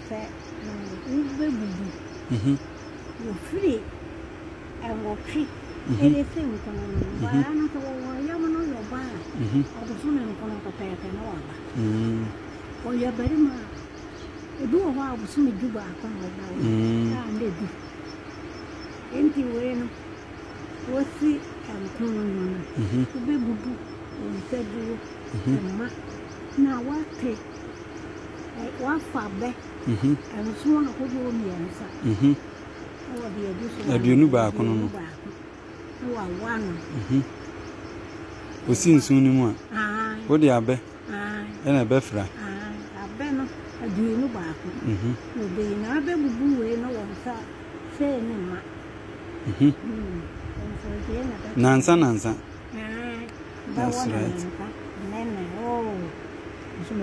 say, free and will treat anything. But I'm not a young your bar. I was soon going to prepare an order. Or you're very much. A do a while was soon do back on my down. And they do. Empty way, what's it and to be boo and said you. Now what take what far back and soon who do me answer. I do know back on who are one. We seen soon more. What the abe and a befra. I been a do no back. No be never boo way no one say no. Nansa. That's right. Oh, so